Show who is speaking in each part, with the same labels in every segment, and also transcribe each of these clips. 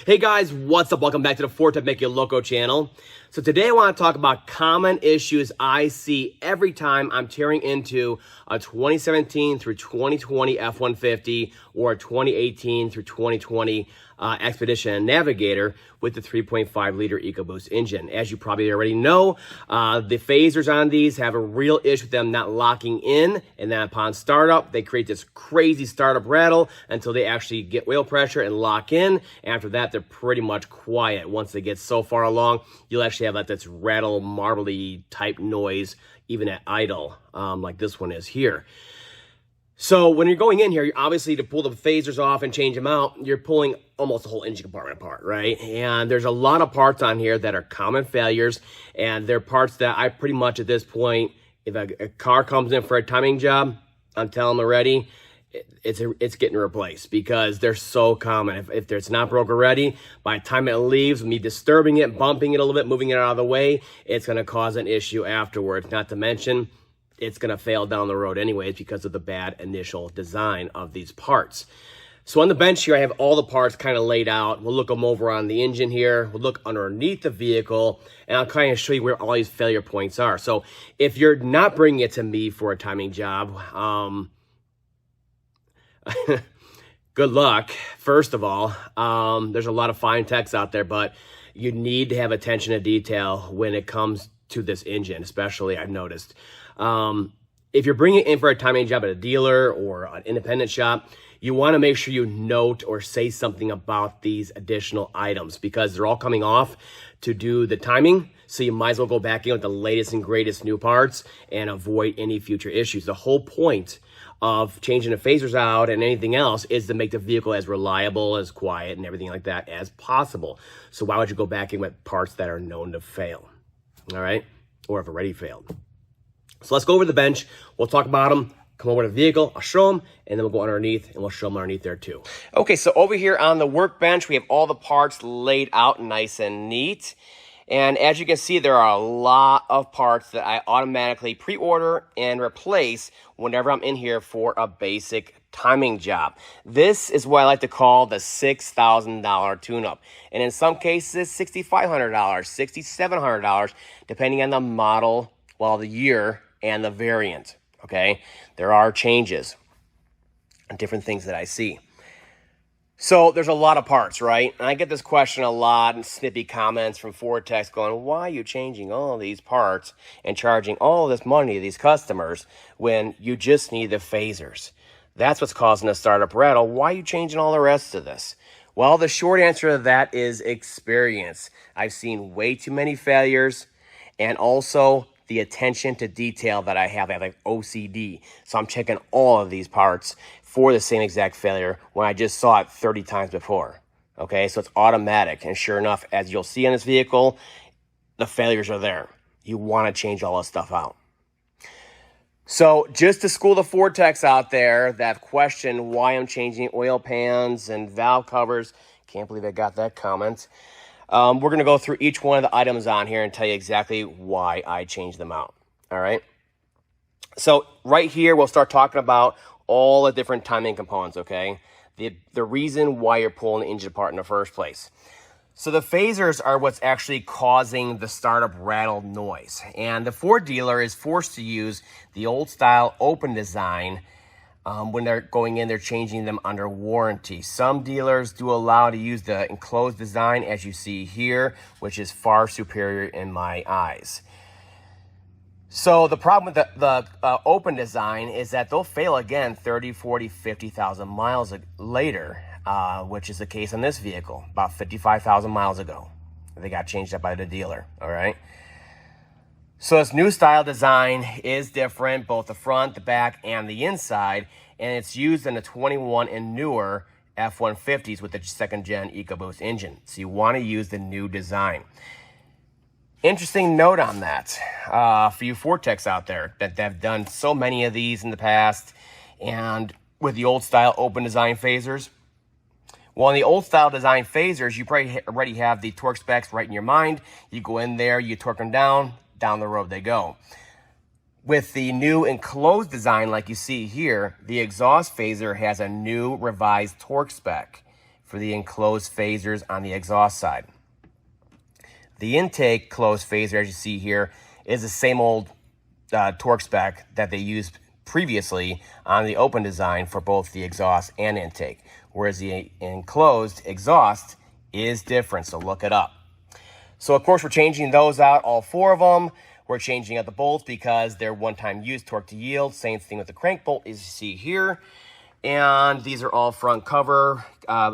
Speaker 1: Hey guys, what's up? Welcome back to the FordTechMakuloco channel. So today I want to talk about common issues I see every time I'm tearing into a 2017 through 2020 F-150 or a 2018 through 2020 Expedition and Navigator with the 3.5 liter EcoBoost engine. As you probably already know, the phasers on these have a real issue with them not locking in, and then upon startup, they create this crazy startup rattle until they actually get oil pressure and lock in. After that, they're pretty much quiet. Once they get so far along, you'll actually have like this rattle, marbly type noise, even at idle, like this one is here. So when you're going in here, you're obviously to pull the phasers off and change them out, you're pulling almost the whole engine compartment apart, right? And there's a lot of parts on here that are common failures, and they're parts that I pretty much at this point, if a car comes in for a timing job, I'm telling them already, it's getting replaced because they're so common. If it's not broke already, by the time it leaves, me disturbing it, bumping it a little bit, moving it out of the way, it's going to cause an issue afterwards. Not to mention, it's going to fail down the road anyways because of the bad initial design of these parts. So on the bench here, I have all the parts kind of laid out. We'll look them over on the engine here. We'll look underneath the vehicle, and I'll kind of show you where all these failure points are. So if you're not bringing it to me for a timing job, good luck, first of all. There's a lot of fine techs out there, but you need to have attention to detail when it comes to this engine, especially I've noticed. If you're bringing it in for a timing job at a dealer or an independent shop, you want to make sure you note or say something about these additional items because they're all coming off to do the timing. So you might as well go back in with the latest and greatest new parts and avoid any future issues. The whole point of changing the phasers out and anything else is to make the vehicle as reliable, as quiet, and everything like that as possible. So why would you go back in with parts that are known to fail? All right? Or have already failed. So let's go over the bench. We'll talk about them. Come over to the vehicle, I'll show them, and then we'll go underneath, and we'll show them underneath there too. Okay, so over here on the workbench, we have all the parts laid out nice and neat. And as you can see, there are a lot of parts that I automatically pre-order and replace whenever I'm in here for a basic timing job. This is what I like to call the $6,000 tune-up. And in some cases, $6,500, $6,700, depending on the model, well, the year and the variant. Okay, there are changes and different things that I see. So there's a lot of parts, right? And I get this question a lot and snippy comments from Ford techs going, why are you changing all these parts and charging all this money to these customers when you just need the phasers? That's what's causing a startup rattle. Why are you changing all the rest of this? Well, the short answer to that is experience. I've seen way too many failures, and also the attention to detail that I have. I have like OCD. So I'm checking all of these parts for the same exact failure when I just saw it 30 times before. Okay, so it's automatic. And sure enough, as you'll see in this vehicle, the failures are there. You want to change all this stuff out. So just to school the Ford techs out there that question why I'm changing oil pans and valve covers, can't believe I got that comment. We're going to go through each one of the items on here and tell you exactly why I changed them out. All right. So right here, we'll start talking about all the different timing components. Okay. The reason why you're pulling the engine apart in the first place. So the phasers are what's actually causing the startup rattle noise. And the Ford dealer is forced to use the old style open design. When they're going in, they're changing them under warranty. Some dealers do allow to use the enclosed design, as you see here, which is far superior in my eyes. So the problem with the open design is that they'll fail again 30, 40, 50,000 miles later, which is the case on this vehicle, about 55,000 miles ago. They got changed up by the dealer, all right? So this new style design is different, both the front, the back, and the inside, and it's used in the 21 and newer F-150s with the second-gen EcoBoost engine. So you want to use the new design. Interesting note on that for you Ford techs out there that have done so many of these in the past, and with the old style open design phasers. Well, in the old style design phasers, you probably already have the torque specs right in your mind. You go in there, you torque them down the road they go. With the new enclosed design, like you see here, the exhaust phaser has a new revised torque spec for the enclosed phasers on the exhaust side. The intake closed phaser, as you see here, is the same old torque spec that they used previously on the open design for both the exhaust and intake, whereas the enclosed exhaust is different, so look it up. So of course we're changing those out, all 4 of them. We're changing out the bolts because they're one-time use, torque to yield. Same thing with the crank bolt, as you see here. And these are all front cover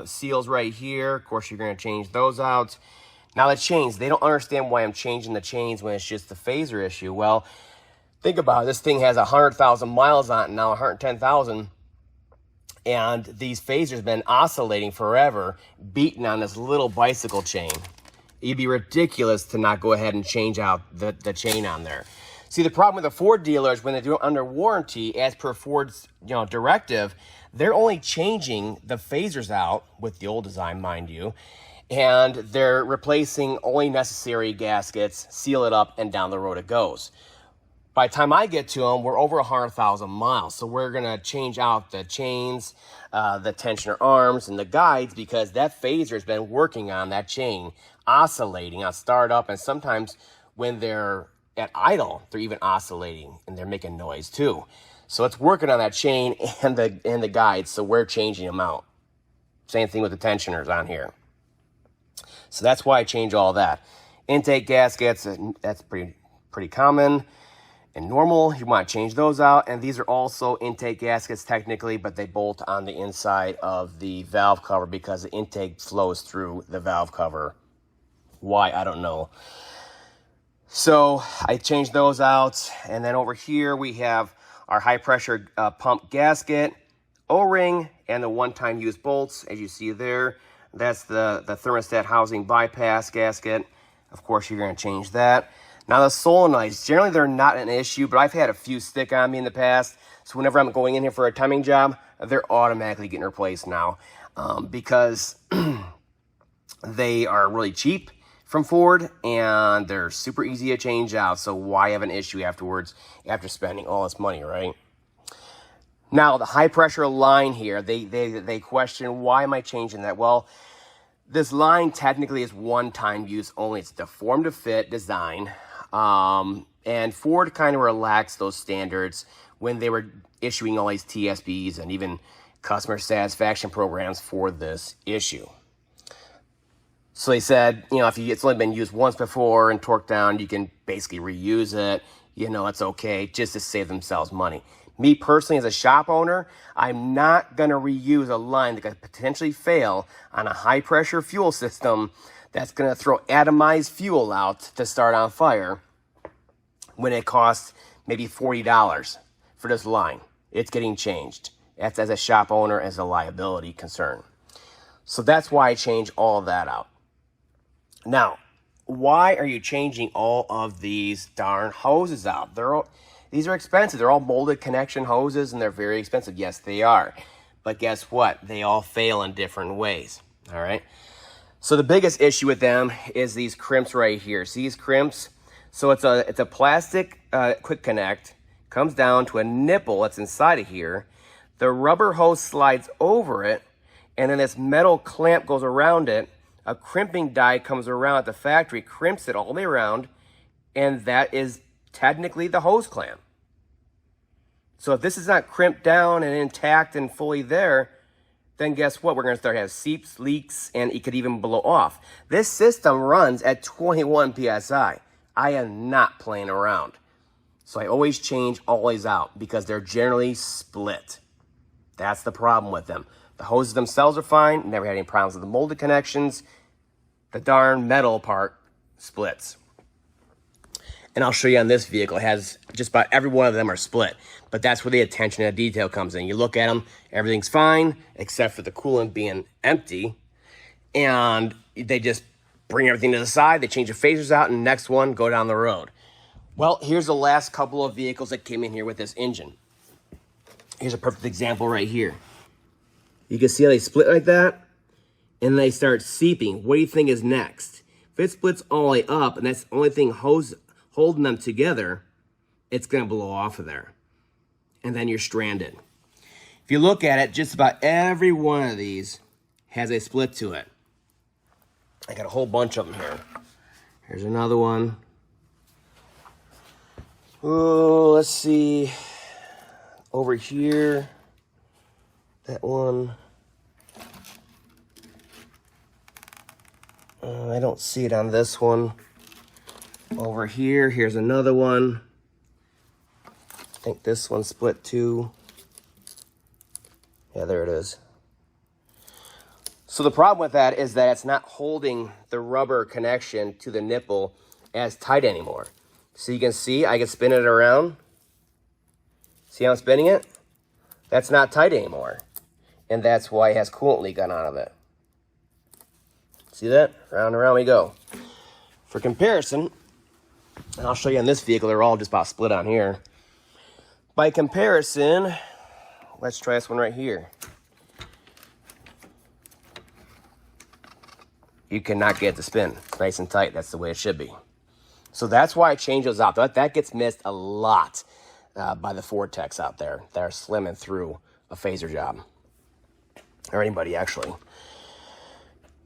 Speaker 1: seals right here. Of course, you're going to change those out. Now the chains, they don't understand why I'm changing the chains when it's just the phaser issue. Well, think about it. This thing has 100,000 miles on it now, 110,000. And these phasers have been oscillating forever, beating on this little bicycle chain. It'd be ridiculous to not go ahead and change out the chain on there. See, the problem with the Ford dealers, when they do it under warranty, as per Ford's directive, they're only changing the phasers out with the old design, mind you, and they're replacing only necessary gaskets, seal it up, and down the road it goes. By the time I get to them, we're over 100,000 miles. So we're going to change out the chains, the tensioner arms, and the guides, because that phaser has been working on that chain, oscillating on startup, and sometimes when they're at idle, they're even oscillating, and they're making noise too. So it's working on that chain and the guides, so we're changing them out. Same thing with the tensioners on here. So that's why I change all that. Intake gaskets, that's pretty common and normal. You want to change those out. And these are also intake gaskets technically, but they bolt on the inside of the valve cover because the intake flows through the valve cover. Why, I don't know. So I changed those out. And then over here we have our high pressure pump gasket, O-ring, and the one-time use bolts, as you see there. That's the thermostat housing bypass gasket. Of course, you're going to change that. Now, the solenoids, generally they're not an issue, but I've had a few stick on me in the past. So whenever I'm going in here for a timing job, they're automatically getting replaced now because they are really cheap from Ford and they're super easy to change out. So why have an issue afterwards after spending all this money, right? Now, the high pressure line here, they question, why am I changing that? Well, this line technically is one-time use only. It's the form to fit design. And Ford kind of relaxed those standards when they were issuing all these TSBs and even customer satisfaction programs for this issue. So they said, if it's only been used once before and torqued down, you can basically reuse it. It's okay, just to save themselves money. Me personally, as a shop owner, I'm not going to reuse a line that could potentially fail on a high-pressure fuel system that's going to throw atomized fuel out to start on fire when it costs maybe $40 for this line. It's getting changed. That's, as a shop owner, as a liability concern. So that's why I change all of that out. Now, why are you changing all of these darn hoses out? These are expensive. They're all molded connection hoses, and they're very expensive. Yes, they are. But guess what? They all fail in different ways. All right? So the biggest issue with them is these crimps right here. See these crimps? So it's a plastic quick connect. Comes down to a nipple that's inside of here. The rubber hose slides over it, and then this metal clamp goes around it. A crimping die comes around at the factory, crimps it all the way around, and that is technically the hose clamp. So if this is not crimped down and intact and fully there, then guess what? We're going to start having seeps, leaks, and it could even blow off. This system runs at 21 PSI. I am not playing around. So I always change all these out because they're generally split. That's the problem with them. The hoses themselves are fine. Never had any problems with the molded connections. The darn metal part splits. And I'll show you on this vehicle. It has just about every one of them are split. But that's where the attention to detail comes in. You look at them, everything's fine, except for the coolant being empty. And they just bring everything to the side. They change the phasers out, and the next one, go down the road. Well, here's the last couple of vehicles that came in here with this engine. Here's a perfect example right here. You can see how they split like that, and they start seeping. What do you think is next? If it splits all the way up, and that's the only thing holding them together, it's going to blow off of there. And then you're stranded. If you look at it, just about every one of these has a split to it. I got a whole bunch of them here. Here's another one. Oh, let's see. Over here, that one. I don't see it on this one. Over here, here's another one. I think this one's split too. Yeah, there it is. So the problem with that is that it's not holding the rubber connection to the nipple as tight anymore. So you can see, I can spin it around. See how I'm spinning it? That's not tight anymore. And that's why it has coolant leak on out of it. See that? Round and around we go. For comparison, and I'll show you on this vehicle, they're all just about split on here. By comparison, let's try this one right here. You cannot get it to spin. It's nice and tight. That's the way it should be. So that's why I change those out. That gets missed a lot by the Ford techs out there that are slimming through a phaser job. Or anybody, actually.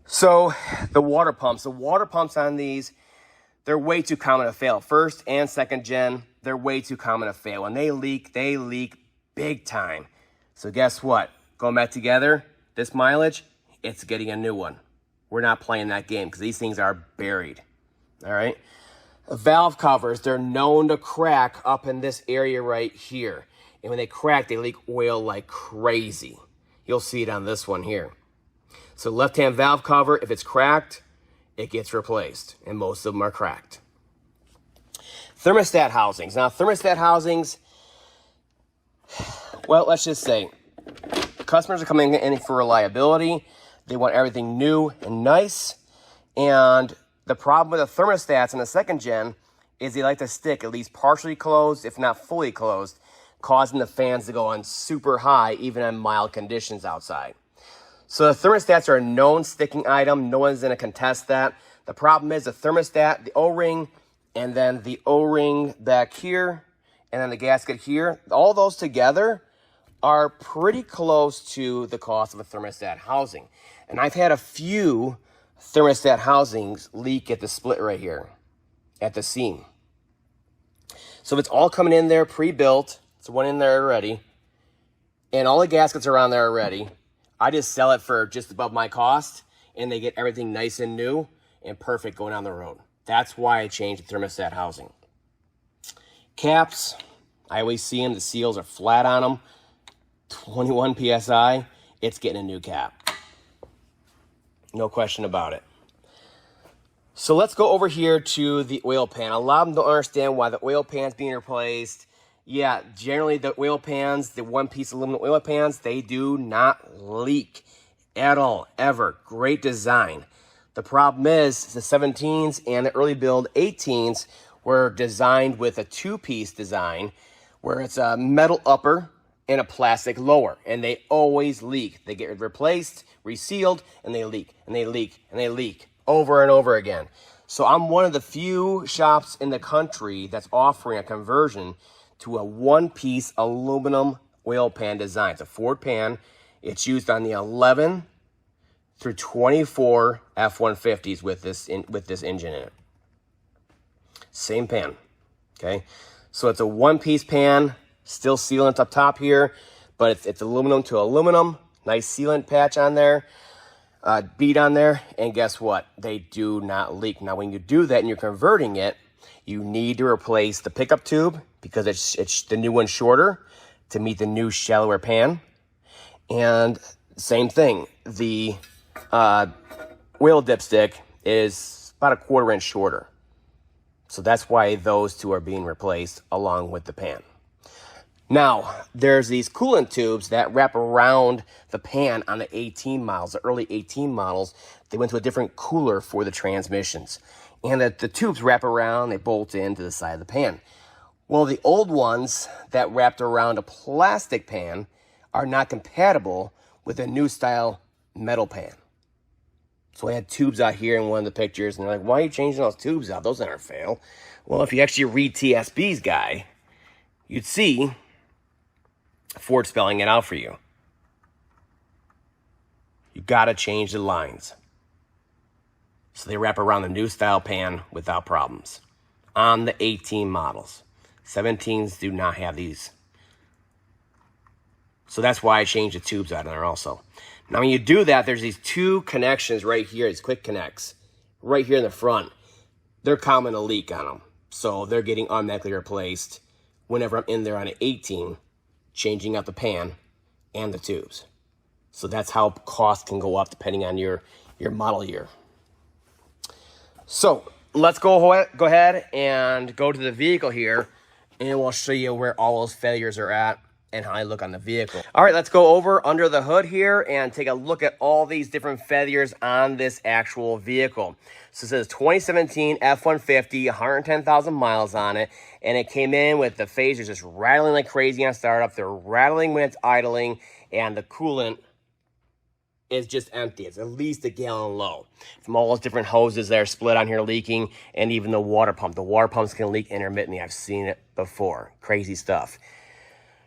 Speaker 1: So the water pumps on these, they're way too common to fail. First and second gen, they're way too common to fail. When they leak big time. So guess what? Going back together, this mileage, it's getting a new one. We're not playing that game because these things are buried. All right? Valve covers, they're known to crack up in this area right here. And when they crack, they leak oil like crazy. You'll see it on this one here. So left-hand valve cover, if it's cracked, it gets replaced. And most of them are cracked. Thermostat housings. Now, thermostat housings, well, let's just say, customers are coming in for reliability. They want everything new and nice. And the problem with the thermostats in the second gen is they like to stick at least partially closed, if not fully closed, causing the fans to go on super high, even in mild conditions outside. So the thermostats are a known sticking item. No one's going to contest that. The problem is the thermostat, the O-ring, and then the O-ring back here, and then the gasket here. All those together are pretty close to the cost of a thermostat housing. And I've had a few thermostat housings leak at the split right here, at the seam. So it's all coming in there pre-built. It's one in there already. And all the gaskets are on there already. I just sell it for just above my cost, and they get everything nice and new and perfect going down the road. That's why I changed the thermostat housing. Caps, I always see them. The seals are flat on them. 21 PSI, it's getting a new cap. No question about it. So let's go over here to the oil pan. A lot of them don't understand why the oil pan's being replaced. Yeah, generally the oil pans, the one-piece aluminum oil pans, they do not leak at all, ever. Great design. The problem is the 17s and the early build 18s were designed with a two-piece design where it's a metal upper and a plastic lower, and they always leak. They get replaced, resealed, and they leak, and they leak, and they leak over and over again. So I'm one of the few shops in the country that's offering a conversion to a one-piece aluminum oil pan design. It's a Ford pan. It's used on the 11 through 24 F-150s with this engine in it. Same pan, okay? So it's a one-piece pan, still sealant up top here, but it's aluminum to aluminum. Nice sealant patch on there, bead on there, and guess what? They do not leak. Now, when you do that and you're converting it, you need to replace the pickup tube because it's the new one shorter to meet the new shallower pan. And same thing, the oil dipstick is about a 1/4 inch shorter. So that's why those two are being replaced along with the pan. Now, there's these coolant tubes that wrap around the pan on the 18 models, the early 18 models. They went to a different cooler for the transmissions. And the tubes wrap around, they bolt into the side of the pan. Well, the old ones that wrapped around a plastic pan are not compatible with a new style metal pan. So I had tubes out here in one of the pictures, and they're like, why are you changing those tubes out? Those aren't fail. Well, if you actually read TSB's guy, you'd see Ford spelling it out for you. you got to change the lines so they wrap around the new style pan without problems. On the 18 models. 17s do not have these. So that's why I changed the tubes out of there also. Now when you do that, there's these two connections right here, these quick connects, right here in the front. They're common to leak on them. So they're getting automatically replaced whenever I'm in there on an 18, changing out the pan and the tubes. So that's how cost can go up depending on your model year. So let's go ahead and go to the vehicle here, and we'll show you where all those failures are at and how I look on the vehicle. All right, let's go over under the hood here and take a look at all these different failures on this actual vehicle. So it says 2017 F-150, 110,000 miles on it, and it came in with the phasers just rattling like crazy on startup. They're rattling when it's idling, and the coolant is just empty. It's at least a gallon low from all those different hoses that are split on here leaking, and even the water pump. The water pumps can leak intermittently. I've seen it before. Crazy stuff.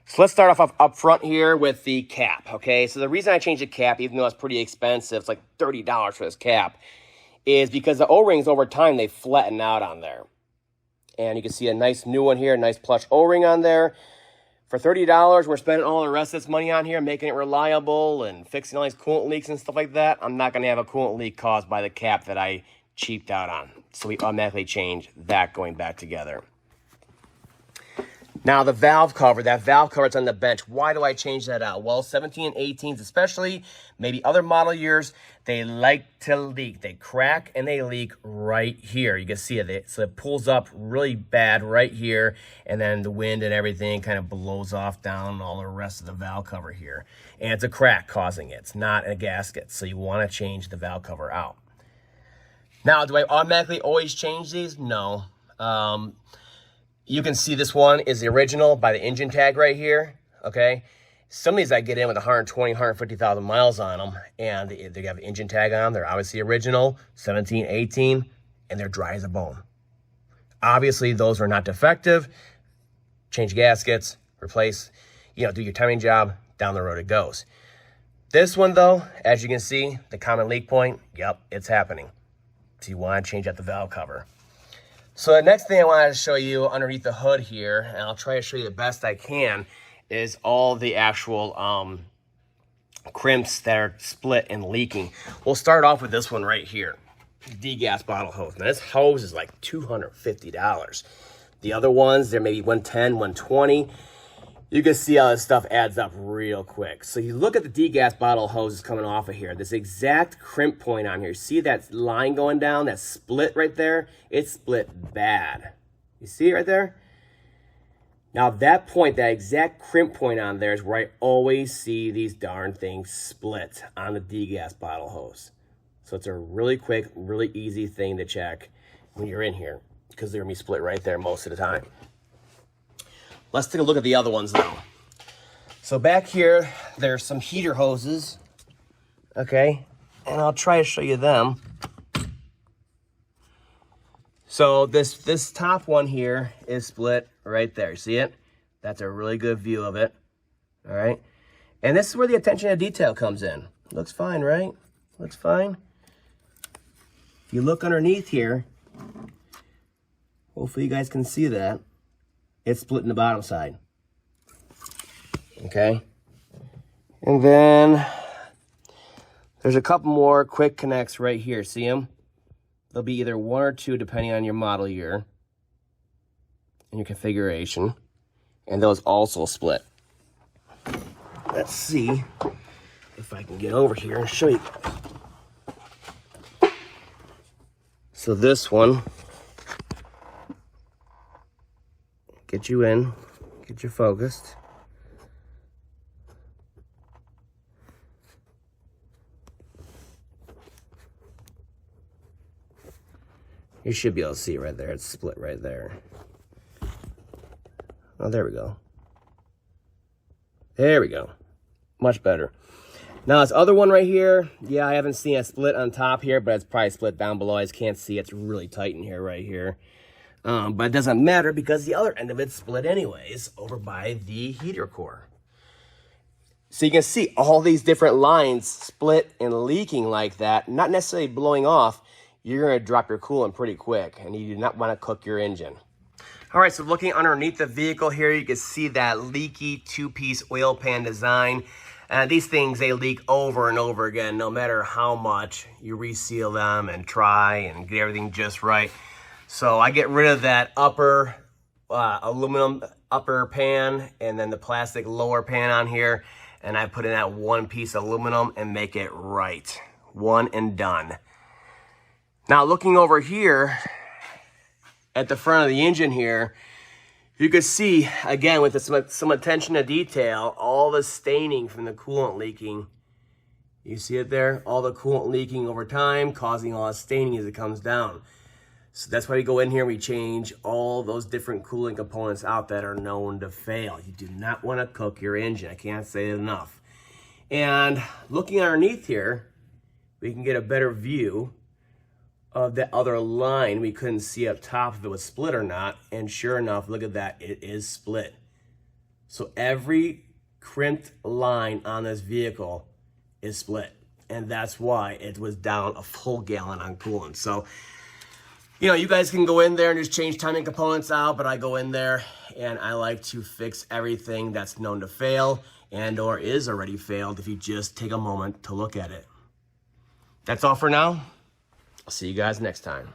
Speaker 1: So let's start off up front here with the cap, okay? So the reason I changed the cap, even though it's pretty expensive, it's like $30 for this cap, is because the O-rings over time, they flatten out on there. And you can see a nice new one here, a nice plush O-ring on there. For $30, we're spending all the rest of this money on here, making it reliable and fixing all these coolant leaks and stuff like that. I'm not going to have a coolant leak caused by the cap that I cheaped out on. So we automatically change that going back together. Now the valve cover, that valve cover that's on the bench, why do I change that out? Well, 17 and 18s especially, maybe other model years, they like to leak. They crack and they leak right here. You can see it. So it pulls up really bad right here, and then the wind and everything kind of blows off down all the rest of the valve cover here. And it's a crack causing it. It's not a gasket, so you want to change the valve cover out. Now, do I automatically always change these? No. You can see this one is the original by the engine tag right here, okay? Some of these I get in with 120, 150,000 miles on them, and they have an engine tag on them. They're obviously original, 17, 18, and they're dry as a bone. Obviously, those are not defective. Change gaskets, replace, do your timing job, down the road it goes. This one, though, as you can see, the common leak point, yep, it's happening. So you want to change out the valve cover. So the next thing I wanted to show you underneath the hood here, and I'll try to show you the best I can, is all the actual crimps that are split and leaking. We'll start off with this one right here, degas bottle hose. Now this hose is like $250. The other ones, they're maybe $110, $120. You can see how this stuff adds up real quick. So you look at the degas bottle hoses coming off of here, this exact crimp point on here. See that line going down, that split right there? It's split bad. You see it right there? Now that point, that exact crimp point on there is where I always see these darn things split on the degas bottle hose. So it's a really quick, really easy thing to check when you're in here, because they're gonna be split right there most of the time. Let's take a look at the other ones though. So back here, there's some heater hoses, okay? And I'll try to show you them. So this top one here is split right there. See it? That's a really good view of it, all right? And this is where the attention to detail comes in. Looks fine, right? Looks fine. If you look underneath here, hopefully you guys can see that. It's split in the bottom side, okay? And then there's a couple more quick connects right here. See them? There'll be either one or two depending on your model year and your configuration. And those also split. Let's see if I can get over here and show you guys. So this one, get you in, get you focused. You should be able to see it right there. It's split right there. Oh, there we go. There we go. Much better. Now this other one right here, yeah, I haven't seen a split on top here, but it's probably split down below. I just can't see. It's really tight in here right here. But it doesn't matter because the other end of it's split anyways over by the heater core. So you can see all these different lines split and leaking like that, not necessarily blowing off. You're going to drop your coolant pretty quick, and you do not want to cook your engine. All right, so looking underneath the vehicle here, you can see that leaky two-piece oil pan design. These things, they leak over and over again, no matter how much you reseal them and try and get everything just right. So I get rid of that upper aluminum upper pan and then the plastic lower pan on here, and I put in that one piece of aluminum and make it right. One and done. Now looking over here at the front of the engine here, you can see, again, with some attention to detail, all the staining from the coolant leaking. You see it there? All the coolant leaking over time, causing all the staining as it comes down. So that's why we go in here and we change all those different coolant components out that are known to fail. You do not want to cook your engine. I can't say it enough. And looking underneath here, we can get a better view of that other line we couldn't see up top if it was split or not. And sure enough, look at that, it is split. So every crimped line on this vehicle is split. And that's why it was down a full gallon on coolant. So, you know, you guys can go in there and just change timing components out, but I go in there and I like to fix everything that's known to fail and or is already failed if you just take a moment to look at it. That's all for now. I'll see you guys next time.